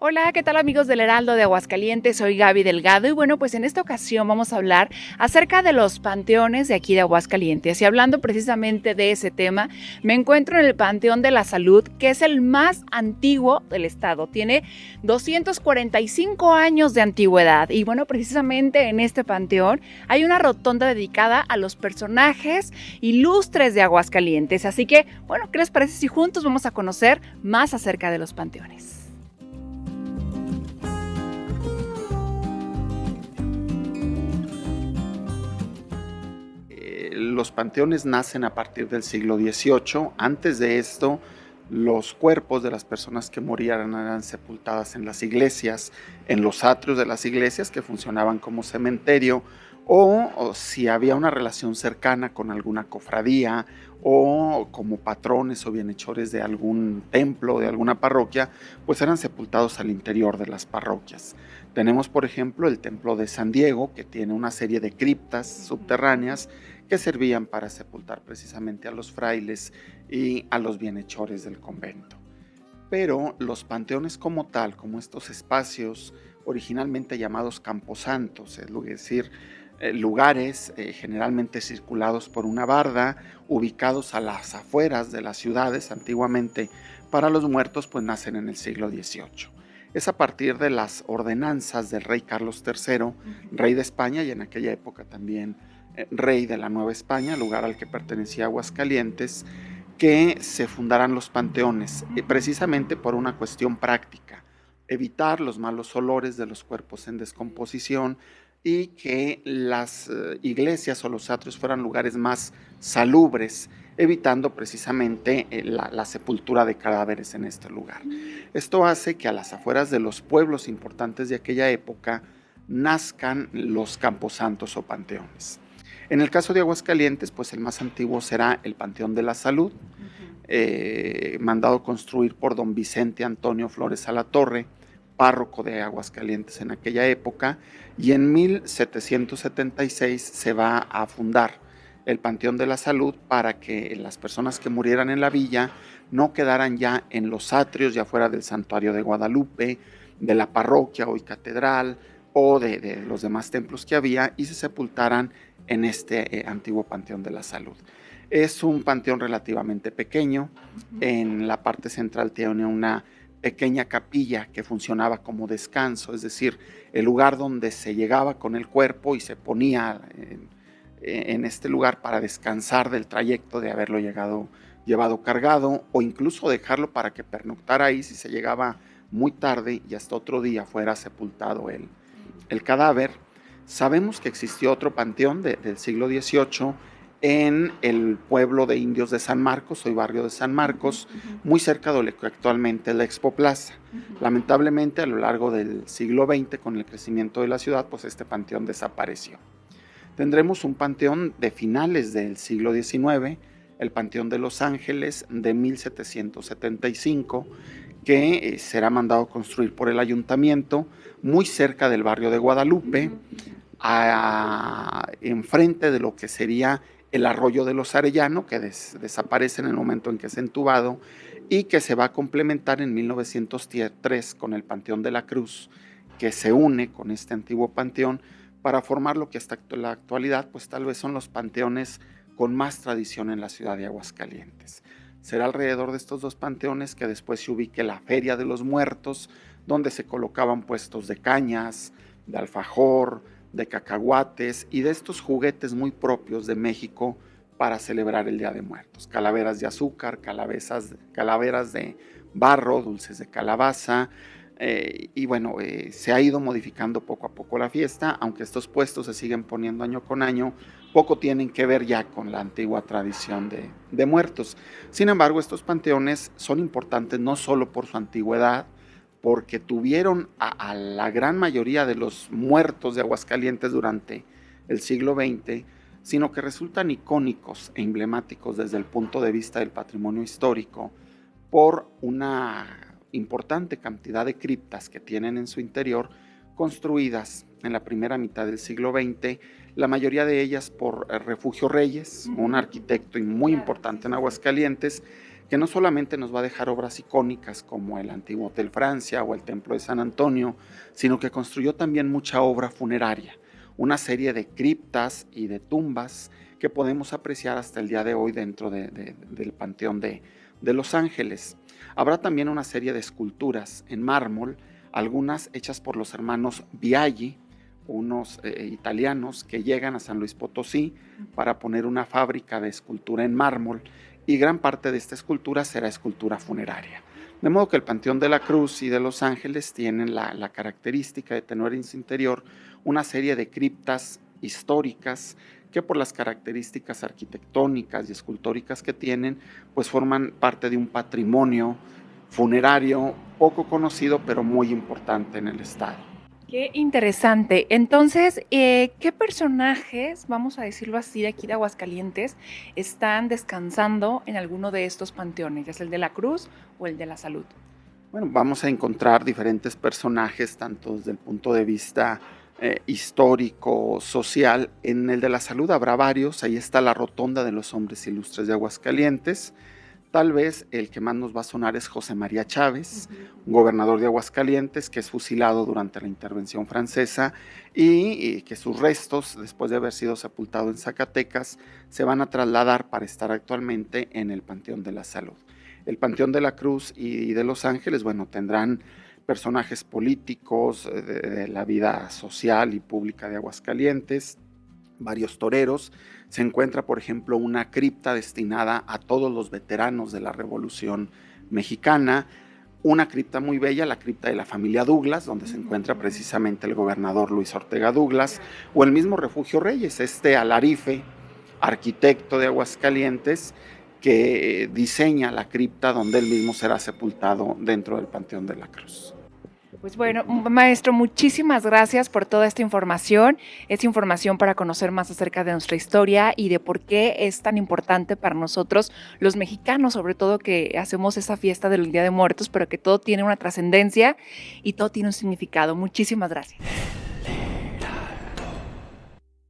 Hola, ¿qué tal amigos del Heraldo de Aguascalientes? Soy Gaby Delgado y bueno, pues en esta ocasión vamos a hablar acerca de los panteones de aquí de Aguascalientes. Y hablando precisamente de ese tema, me encuentro en el Panteón de la Salud, que es el más antiguo del estado. Tiene 245 años de antigüedad y bueno, precisamente en este panteón hay una rotonda dedicada a los personajes ilustres de Aguascalientes. Así que, bueno, ¿qué les parece si juntos vamos a conocer más acerca de los panteones? Los panteones nacen a partir del siglo XVIII. Antes de esto, los cuerpos de las personas que morían eran sepultadas en las iglesias, en los atrios de las iglesias que funcionaban como cementerio, o si había una relación cercana con alguna cofradía o como patrones o bienhechores de algún templo, de alguna parroquia, pues eran sepultados al interior de las parroquias. Tenemos, por ejemplo, el templo de San Diego, que tiene una serie de criptas subterráneas que servían para sepultar precisamente a los frailes y a los bienhechores del convento. Pero los panteones como tal, como estos espacios originalmente llamados camposantos, es decir, lugares generalmente circulados por una barda, ubicados a las afueras de las ciudades antiguamente para los muertos, pues nacen en el siglo XVIII. Es a partir de las ordenanzas del rey Carlos III, rey de España y en aquella época también rey de la Nueva España, lugar al que pertenecía Aguascalientes, que se fundaran los panteones, precisamente por una cuestión práctica, evitar los malos olores de los cuerpos en descomposición y que las iglesias o los atrios fueran lugares más salubres, evitando precisamente la sepultura de cadáveres en este lugar. Esto hace que a las afueras de los pueblos importantes de aquella época nazcan los camposantos o panteones. En el caso de Aguascalientes, pues el más antiguo será el Panteón de la Salud, mandado construir por don Vicente Antonio Flores Alatorre, párroco de Aguascalientes en aquella época, y en 1776 se va a fundar el Panteón de la Salud para que las personas que murieran en la villa no quedaran ya en los atrios ya fuera del Santuario de Guadalupe, de la parroquia hoy catedral o de los demás templos que había y se sepultaran en este antiguo Panteón de la Salud. Es un panteón relativamente pequeño. En la parte central tiene una pequeña capilla que funcionaba como descanso, es decir, el lugar donde se llegaba con el cuerpo y se ponía en este lugar para descansar del trayecto de haberlo llevado cargado o incluso dejarlo para que pernoctara ahí si se llegaba muy tarde y hasta otro día fuera sepultado el cadáver. Sabemos que existió otro panteón del siglo XVIII en el pueblo de indios de San Marcos, hoy barrio de San Marcos, muy cerca de lo que actualmente es la Expo Plaza. Lamentablemente, a lo largo del siglo XX, con el crecimiento de la ciudad, pues este panteón desapareció. Tendremos un panteón de finales del siglo XIX, el Panteón de Los Ángeles de 1775, que será mandado construir por el ayuntamiento muy cerca del barrio de Guadalupe, enfrente de lo que sería el arroyo de los Arellano, que desaparece en el momento en que es entubado y que se va a complementar en 1903 con el Panteón de la Cruz, que se une con este antiguo panteón para formar lo que hasta la actualidad pues tal vez son los panteones con más tradición en la ciudad de Aguascalientes. Será alrededor de estos dos panteones que después se ubique la Feria de los Muertos, donde se colocaban puestos de cañas, de alfajor, de cacahuates y de estos juguetes muy propios de México para celebrar el Día de Muertos. Calaveras de azúcar, calaveras de barro, dulces de calabaza, y bueno, se ha ido modificando poco a poco la fiesta, aunque estos puestos se siguen poniendo año con año, poco tienen que ver ya con la antigua tradición de muertos. Sin embargo, estos panteones son importantes no solo por su antigüedad, porque tuvieron a la gran mayoría de los muertos de Aguascalientes durante el siglo XX, sino que resultan icónicos e emblemáticos desde el punto de vista del patrimonio histórico por una importante cantidad de criptas que tienen en su interior construidas en la primera mitad del siglo XX, la mayoría de ellas por Refugio Reyes, un arquitecto muy importante en Aguascalientes, que no solamente nos va a dejar obras icónicas como el antiguo Hotel Francia o el Templo de San Antonio, sino que construyó también mucha obra funeraria, una serie de criptas y de tumbas que podemos apreciar hasta el día de hoy dentro del Panteón de Los Ángeles. Habrá también una serie de esculturas en mármol, algunas hechas por los hermanos Biaggi, unos italianos que llegan a San Luis Potosí para poner una fábrica de escultura en mármol, y gran parte de esta escultura será escultura funeraria. De modo que el Panteón de la Cruz y de Los Ángeles tienen la característica de tener en su interior una serie de criptas históricas que, por las características arquitectónicas y escultóricas que tienen, pues forman parte de un patrimonio funerario poco conocido pero muy importante en el estado. Qué interesante. Entonces, ¿qué personajes, vamos a decirlo así, de aquí de Aguascalientes, están descansando en alguno de estos panteones, ya sea el de la Cruz o el de la Salud? Bueno, vamos a encontrar diferentes personajes, tanto desde el punto de vista histórico, social. En el de la Salud habrá varios. Ahí está la Rotonda de los Hombres Ilustres de Aguascalientes. Tal vez el que más nos va a sonar es José María Chávez, un gobernador de Aguascalientes que es fusilado durante la intervención francesa y que sus restos, después de haber sido sepultado en Zacatecas, se van a trasladar para estar actualmente en el Panteón de la Salud. El Panteón de la Cruz y de Los Ángeles, bueno, tendrán personajes políticos de la vida social y pública de Aguascalientes, varios toreros. Se encuentra, por ejemplo, una cripta destinada a todos los veteranos de la Revolución Mexicana, una cripta muy bella, la cripta de la familia Douglas, donde se encuentra precisamente el gobernador Luis Ortega Douglas, o el mismo Refugio Reyes, este alarife, arquitecto de Aguascalientes, que diseña la cripta donde él mismo será sepultado dentro del Panteón de la Cruz. Pues bueno, maestro, muchísimas gracias por toda esta información. Es información para conocer más acerca de nuestra historia y de por qué es tan importante para nosotros, los mexicanos, sobre todo que hacemos esa fiesta del Día de Muertos, pero que todo tiene una trascendencia y todo tiene un significado. Muchísimas gracias.